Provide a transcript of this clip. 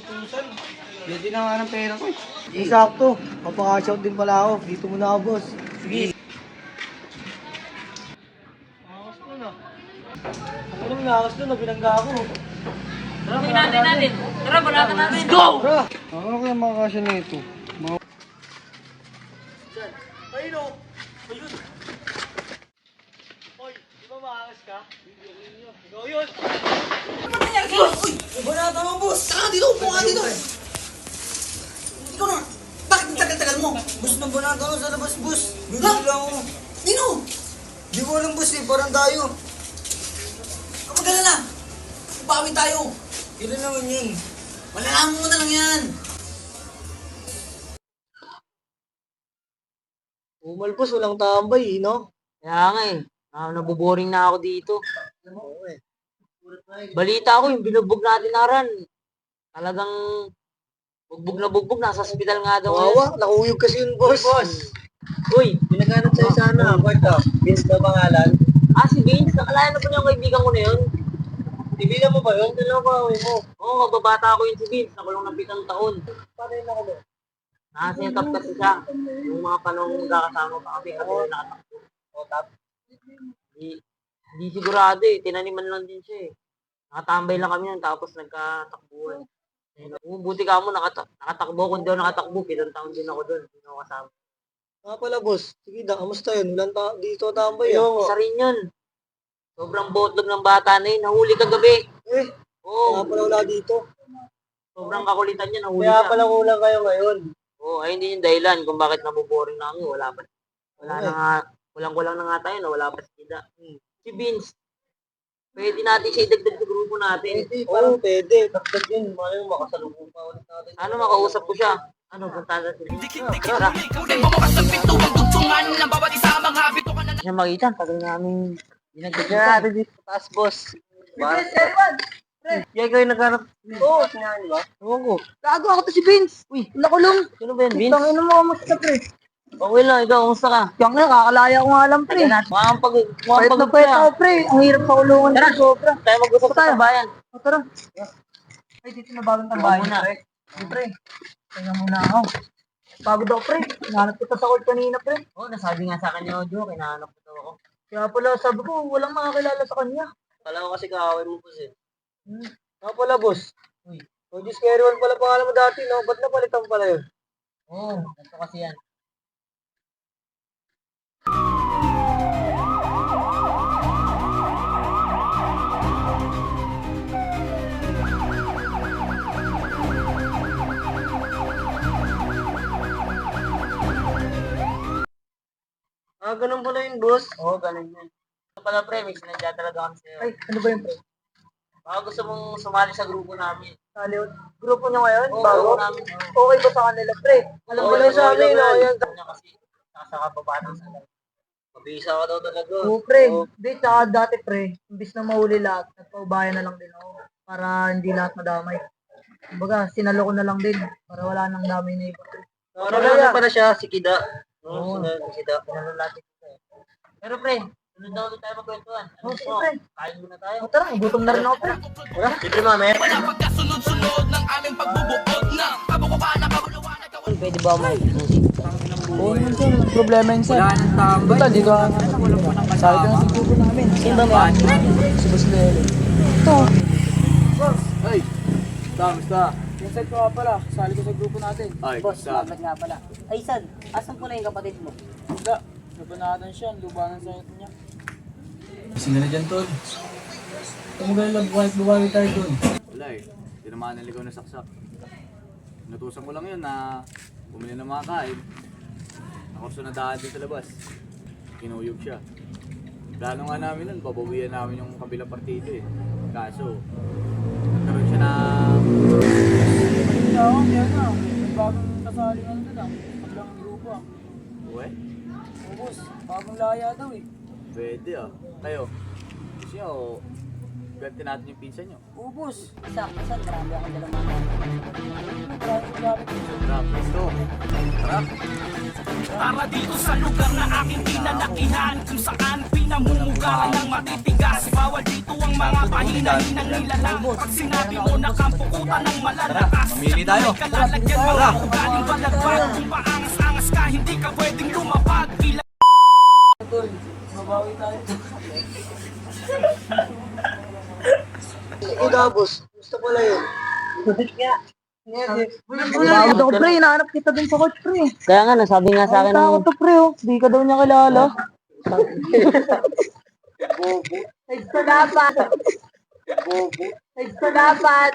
utusan. Pwede na nga ng pera ko eh. Sakto. Papaka-shout din pala ako. Dito muna ako, boss. Sige. Angas nun ah. Ako nang angas nun, binangga ako. Tara, natin natin. Tara, balatan natin. Let's go! Tara! Ano kaya makakasya na ito? Diyan. Ayun o. Ayun. Hoy, di ba maangas ka? Ikaw yun. Ano nangyari sa'yo? Uy! Banata mo, boss! Saka dito! Upo ka dito! Ikaw na! Bakit ang tagal-tagal mo? Boss, na banata mo sa labas, boss! Bigil lang ako. Nino! Di ko alam, boss eh. Parang tayo. Ang mag-alala! Bawi tayo! Ilan naman yun? Malalaman mo na lang yan! Umalpos, walang tambay eh, no? Kaya nga eh. Naboboring na ako dito. Balita ko yung binugbog natin naran. Talagang bugbog, nasa ospital nga daw. Kawawa, nakuyog kasi yun, boss. Uy, Pinaganap sa'yo sana. Bakit Vince na pangalan? si Vince, nakalayan na po niya yung kaibigan ko na yun. Ibigan mo ba yun? Dalawa pa uwi mo. Oo, mababata ako yun si Vince. Nakulong ng 7 taon. Paano yun ako doon? Nakasintap kasi siya. Yung mga panong magkakasama pa kami kasi nakatakbo. O, tap. Hindi sigurado eh. Tinaniman lang din siya eh. Nakatambay lang kami nun tapos nagkatakbuhan. Buti ka mo, nakatakbo. Kung di ako nakatakbo, 7 taon din ako doon. Hindi ako kasama. Nga pala, boss. Sige da, kamusta yun? Walang dito tambay Isa rin yun. Sobrang botlog ng bata na yun. Nahuli kagabi. Eh, Oo. kaya pala wala dito. Sobrang kakulitan niya. Nahuli Kaya siya. pala kulang kayo ngayon. Oo, ayun din yung dahilan kung bakit naboboring na kami. Wala na nga. Kulang-kulang na nga tayo na wala pa si Kida. Si Vince. Pwede natin siya idagdag sa grupo natin. Parang pwede. Dagdag yun. Mga yung makasalubong pa ulit natin. Ano, makausap ko siya. Ano, punta natin. Tara. Siya makita. Tagal namin dinagdag Kaya natin dito sa taas, boss. Kaya kayo naghanap. Oo, sinahan ba? Ewan ko. Gago ako to si Vince. Uy, nakulong. Sino ba yan, Vince? Tangin mo, kamusta pre? Okay lang, ikaw, kumusta ka? Yang na, kakalaya ko nga lang pre. Mukhang Pahit na pahit ako pre. Ang hirap sa kulungan Tara. ko, sobra. Tayo mag-usap sa bayan. O, tara. Ay, dito na bagong tambahin, muna. pre. Ay, pre. Kaya muna ako. Pagod ako, pre. Hinahanap kita sa court kanina, pre. Oo, nasabi nga sa akin ni Ojo, kinahanap ko daw ako. Kaya pala, sabi ko, walang makakilala sa kanya. Kala ko kasi kaaway mo po siya. Nga pala, boss. Uy. Oji Scary One pala pangalan mo dati, no? Ba't napalitan pala yun? Oo, ganito kasi yan. Ah, ganun pala yun, boss. Oo, ganun yun. Ito pala pre, may sinadya talaga kami sa'yo. Ay, ano ba yun, pre? Baka gusto mong sumali sa grupo namin. Saliw. Grupo nyo ngayon? Oo, Bago? grupo namin. Okay ba sa kanila, pre? Alam ko lang sa amin, no? Ayan. Kanya kasi, nasa kababaan sa lang. Mabisa ka daw talaga. Oo, pre. Hindi, tsaka dati, pre, imbis na mahuli lahat, nagpaubayan na lang din ako. Para hindi lahat madamay. Kumbaga, sinalo ko na lang din. Para wala nang damay na iba. Ano pala siya, si Kida. Oo. Si Kida. Pinalo natin ito eh. Pero pre, sunod na ulit tayo magkwentuhan. Oo, sige, pre. Kain muna tayo. O, tara, gutom na rin ako, pre. Tara, dito mami. Pwede ba mo? Oo, minsan, problema yun, sir. Wala nang tambay. Buta, di ka. Sabi ka na sa grupo namin. Sino ba ba? Si Boss Lele. Ito. Ay, kamusta? Yung side ko nga pala, sali ko sa grupo natin. Ay, Boss, kamusta? bakit nga pala? Ay, Sad, asan po na yung kapatid mo? Wala, labanatan siya, lubanan sa niya. Gising ka na dyan, Tol. Tumugal lang, buhay tayo dun. Wala eh. Tinamaan ng ligaw na saksak. Natusan ko lang yun na bumili ng mga kain. Nakurso na daan din sa labas. Kinuyog siya. Plano nga namin nun, babawian namin yung kabilang partido eh. Kaso, nagkaroon siya na... Hindi ako, hindi na. May bagong kasali nga doon ah. Paglang grupo ah. Uwe, O boss, bagong laya daw eh. pwede ah. Kayo, gusto nyo, ganti natin yung pinsan nyo. O boss, Saan, marami akong dalang mga. maraming gamit ko. Tara, presto. Tara. Para dito sa lugar na aking kinalakihan, kung saan namumugaran ng matitigas. Bawal dito ang mga pahina-hinang nilalang. Pag sinabi mo na kampukutan ng malalakas, Mamili tayo. kalalagyan mga ugaling balagbag. Kung paangas-angas ka, hindi ka pwedeng lumapag. Ikaw, boss. Gusto ko lang yun. Pagod ako, pre. Hinahanap kita dun sa coach, pre. Kaya nga, nasabi nga sa akin Nakita ko ng... to, pre, oh. Di ka daw niya kilala. Heads ko dapat. Heads ko dapat.